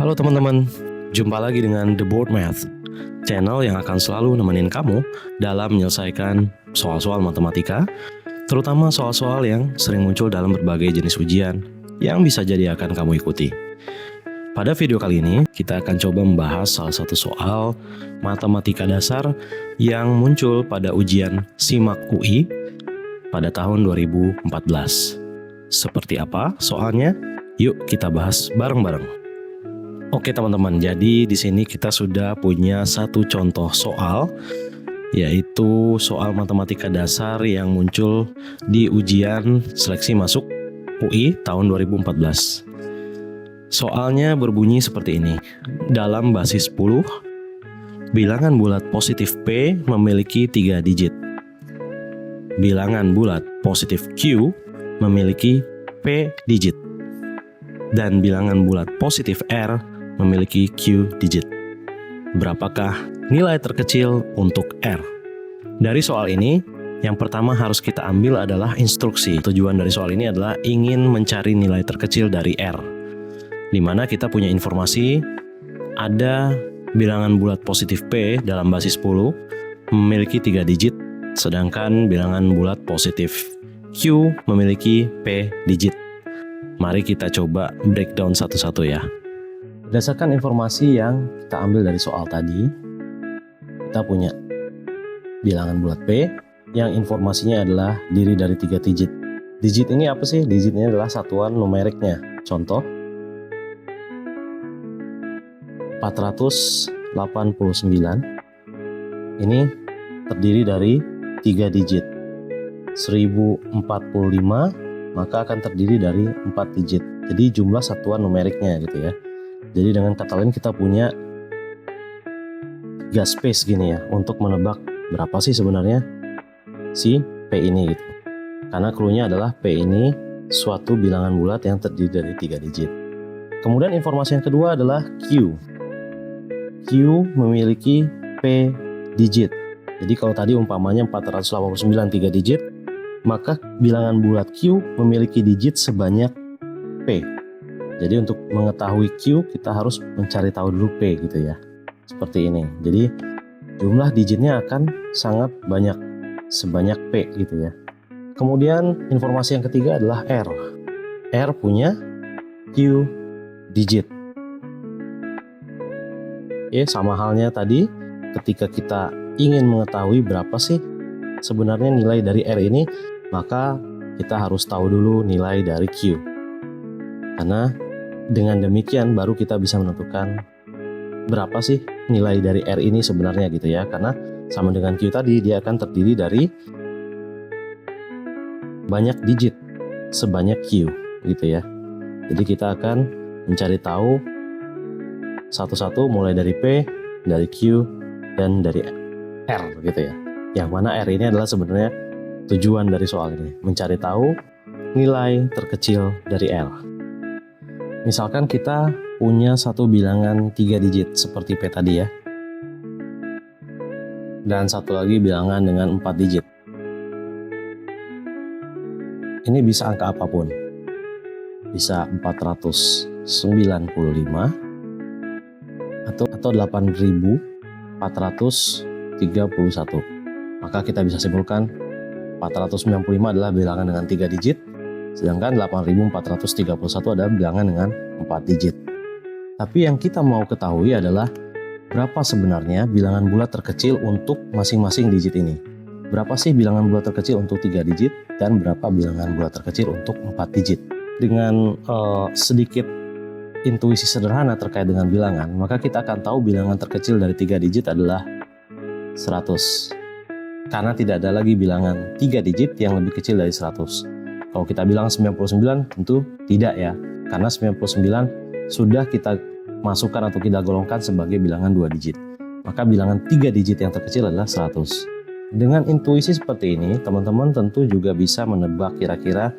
Halo teman-teman, jumpa lagi dengan The Board Math, channel yang akan selalu nemenin kamu dalam menyelesaikan soal-soal matematika, terutama soal-soal yang sering muncul dalam berbagai jenis ujian yang bisa jadi akan kamu ikuti. Pada video kali ini, kita akan coba membahas salah satu soal matematika dasar yang muncul pada ujian SIMAK UI pada tahun 2014. Seperti apa soalnya? Yuk kita bahas bareng-bareng. Oke teman-teman, jadi di sini kita sudah punya satu contoh soal, yaitu soal matematika dasar yang muncul di ujian seleksi masuk UI tahun 2014. Soalnya berbunyi seperti ini. Dalam basis 10, bilangan bulat positif P memiliki 3 digit. Bilangan bulat positif Q memiliki P digit. Dan bilangan bulat positif R memiliki Q digit. Berapakah nilai terkecil untuk R? Dari soal ini, yang pertama harus kita ambil adalah instruksi. Tujuan dari soal ini adalah ingin mencari nilai terkecil dari R, di mana kita punya informasi ada bilangan bulat positif P dalam basis 10 memiliki 3 digit, sedangkan bilangan bulat positif Q memiliki P digit. Mari kita coba breakdown satu-satu ya. Berdasarkan informasi yang kita ambil dari soal tadi, kita punya bilangan bulat P yang informasinya adalah diri dari 3 digit. Digit ini apa sih? Digit ini adalah satuan numeriknya. Contoh, 489 ini terdiri dari 3 digit. 1045 maka akan terdiri dari 4 digit. Jadi jumlah satuan numeriknya gitu ya. Jadi dengan kata lain kita punya 3 space gini ya untuk menebak berapa sih sebenarnya si P ini gitu. Karena cluenya adalah P ini suatu bilangan bulat yang terdiri dari 3 digit. Kemudian informasi yang kedua adalah Q. Q memiliki P digit. Jadi kalau tadi umpamanya 489 3 digit, maka bilangan bulat Q memiliki digit sebanyak P. Jadi untuk mengetahui Q kita harus mencari tahu dulu P gitu ya. Seperti ini. Jadi jumlah digitnya akan sangat banyak, sebanyak P gitu ya. Kemudian informasi yang ketiga adalah R. R punya Q digit. Oke, sama halnya tadi ketika kita ingin mengetahui berapa sih sebenarnya nilai dari R ini, maka kita harus tahu dulu nilai dari Q. Karena dengan demikian baru kita bisa menentukan berapa sih nilai dari R ini sebenarnya gitu ya. Karena sama dengan Q tadi, dia akan terdiri dari banyak digit sebanyak Q gitu ya. Jadi kita akan mencari tahu satu-satu mulai dari P, dari Q, dan dari R gitu ya. Yang mana R ini adalah sebenarnya tujuan dari soal ini, mencari tahu nilai terkecil dari R. Misalkan kita punya satu bilangan 3 digit seperti P tadi ya. Dan satu lagi bilangan dengan 4 digit. Ini bisa angka apapun. Bisa 495 atau 8431. Maka kita bisa simpulkan 495 adalah bilangan dengan 3 digit. Sedangkan 8431 adalah bilangan dengan 4 digit. Tapi yang kita mau ketahui adalah berapa sebenarnya bilangan bulat terkecil untuk masing-masing digit ini. Berapa sih bilangan bulat terkecil untuk 3 digit dan berapa bilangan bulat terkecil untuk 4 digit. Dengan sedikit intuisi sederhana terkait dengan bilangan, maka kita akan tahu bilangan terkecil dari 3 digit adalah 100. Karena tidak ada lagi bilangan 3 digit yang lebih kecil dari 100. Kalau kita bilang 99 tentu tidak ya, karena 99 sudah kita masukkan atau kita golongkan sebagai bilangan 2 digit. Maka bilangan 3 digit yang terkecil adalah 100. Dengan intuisi seperti ini, teman-teman tentu juga bisa menebak kira-kira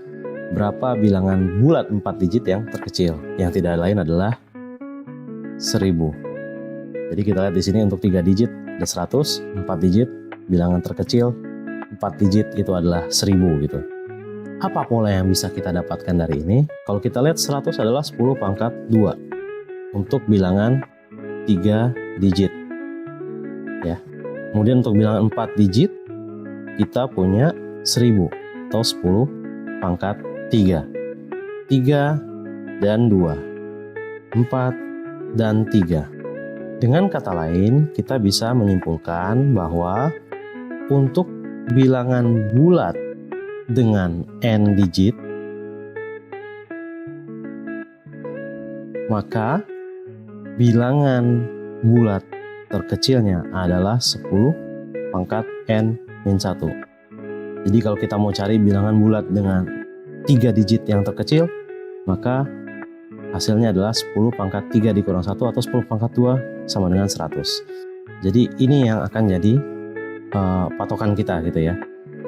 berapa bilangan bulat 4 digit yang terkecil. Yang tidak lain adalah 1000. Jadi kita lihat di sini untuk 3 digit ada 100, 4 digit bilangan terkecil 4 digit itu adalah 1000 gitu. Apa pola yang bisa kita dapatkan dari ini? Kalau kita lihat 100 adalah 10 pangkat 2. untuk bilangan 3 digit ya. Kemudian untuk bilangan 4 digit kita punya 1000 atau 10 pangkat 3. 3 dan 2, 4 dan 3. Dengan kata lain, kita bisa menyimpulkan bahwa untuk bilangan bulat dengan n digit, maka bilangan bulat terkecilnya adalah 10 pangkat n-1. Jadi kalau kita mau cari bilangan bulat dengan 3 digit yang terkecil, maka hasilnya adalah 10 pangkat 3 dikurang 1 atau 10 pangkat 2 sama dengan 100. Jadi ini yang akan jadi patokan kita gitu ya,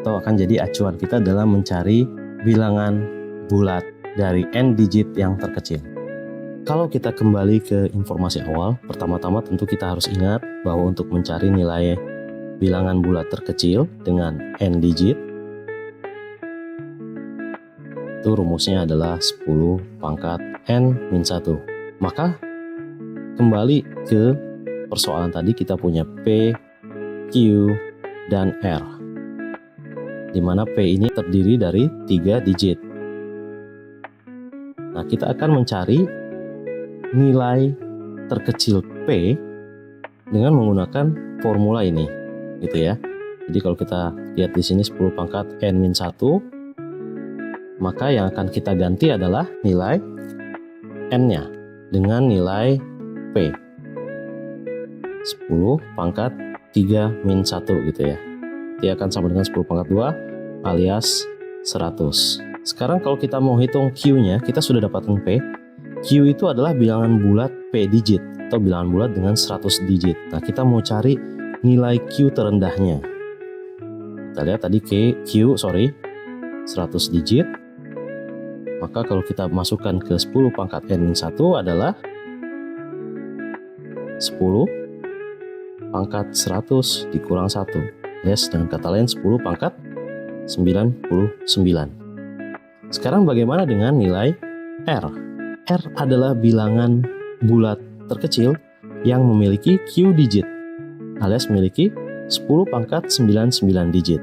atau akan jadi acuan kita dalam mencari bilangan bulat dari n digit yang terkecil. Kalau kita kembali ke informasi awal, pertama-tama tentu kita harus ingat bahwa untuk mencari nilai bilangan bulat terkecil dengan n digit, itu rumusnya adalah 10 pangkat n-1. Maka kembali ke persoalan tadi, kita punya P, Q, dan R, di mana P ini terdiri dari 3 digit. Nah, kita akan mencari nilai terkecil P dengan menggunakan formula ini, gitu ya. Jadi kalau kita lihat di sini 10 pangkat n-1, maka yang akan kita ganti adalah nilai n-nya dengan nilai P. 10 pangkat 3-1 gitu ya. Dia akan sama dengan 10 pangkat 2 alias 100. Sekarang kalau kita mau hitung Q-nya, kita sudah dapatkan P. Q itu adalah bilangan bulat P digit atau bilangan bulat dengan 100 digit. Nah, kita mau cari nilai Q terendahnya. Kita lihat tadi Q 100 digit. Maka kalau kita masukkan ke 10 pangkat n-1 adalah 10 pangkat 100 dikurang 1. Yes, dengan kata lain 10 pangkat 99. Sekarang bagaimana dengan nilai R? R adalah bilangan bulat terkecil yang memiliki Q digit, alias memiliki 10 pangkat 99 digit.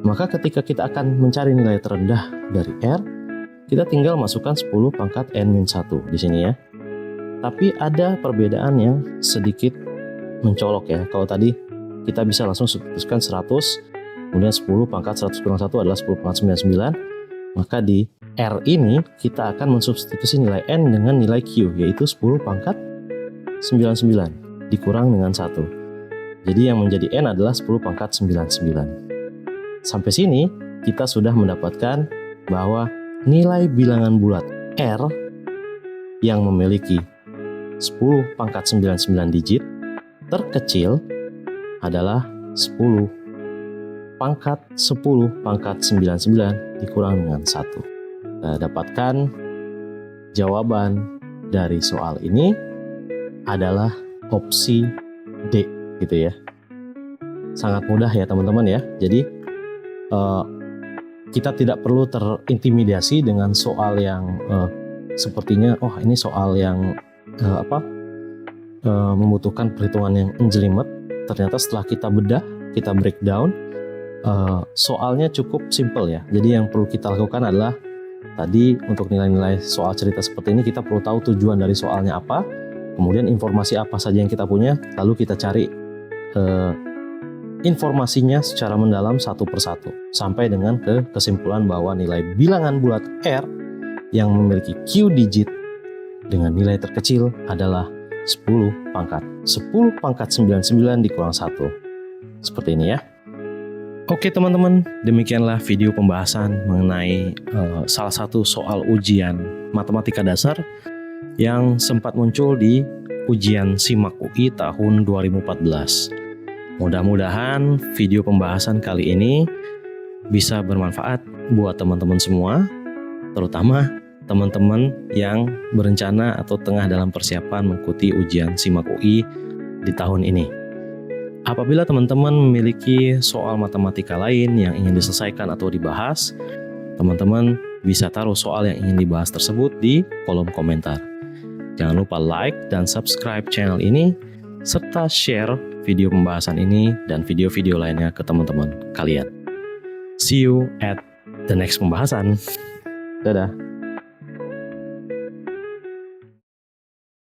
Maka ketika kita akan mencari nilai terendah dari R, kita tinggal masukkan 10 pangkat n-1 di sini ya. Tapi ada perbedaan yang sedikit mencolok ya. Kalau tadi kita bisa langsung substitusikan 100, kemudian 10 pangkat 100 kurang 1 adalah 10 pangkat 99. Maka di R ini kita akan mensubstitusi nilai n dengan nilai Q, yaitu 10 pangkat 99 dikurang dengan 1. Jadi yang menjadi n adalah 10 pangkat 99. Sampai sini kita sudah mendapatkan bahwa nilai bilangan bulat R yang memiliki 10 pangkat 99 digit terkecil adalah 10 pangkat 10 pangkat 99 dikurang dengan 1. Kita dapatkan jawaban dari soal ini adalah opsi D gitu ya. Sangat mudah ya teman-teman ya. Jadi kita tidak perlu terintimidasi dengan soal yang sepertinya ini soal yang membutuhkan perhitungan yang jelimet. Ternyata setelah kita bedah, kita breakdown, soalnya cukup simple ya. Jadi yang perlu kita lakukan adalah tadi untuk nilai-nilai soal cerita seperti ini, kita perlu tahu tujuan dari soalnya apa, kemudian informasi apa saja yang kita punya, lalu kita cari informasinya secara mendalam satu persatu sampai dengan ke kesimpulan bahwa nilai bilangan bulat R yang memiliki Q digit dengan nilai terkecil adalah 10 pangkat 99 dikurang 1. Seperti ini ya. Oke teman-teman, demikianlah video pembahasan mengenai salah satu soal ujian matematika dasar yang sempat muncul di ujian SIMAK UI tahun 2014. Mudah-mudahan video pembahasan kali ini bisa bermanfaat buat teman-teman semua, terutama teman-teman yang berencana atau tengah dalam persiapan mengikuti ujian SIMAK UI di tahun ini. Apabila teman-teman memiliki soal matematika lain yang ingin diselesaikan atau dibahas, Teman-teman bisa taruh soal yang ingin dibahas tersebut di kolom komentar. Jangan lupa like dan subscribe channel ini, serta share video pembahasan ini dan video-video lainnya ke teman-teman kalian. See you at the next pembahasan. Dadah.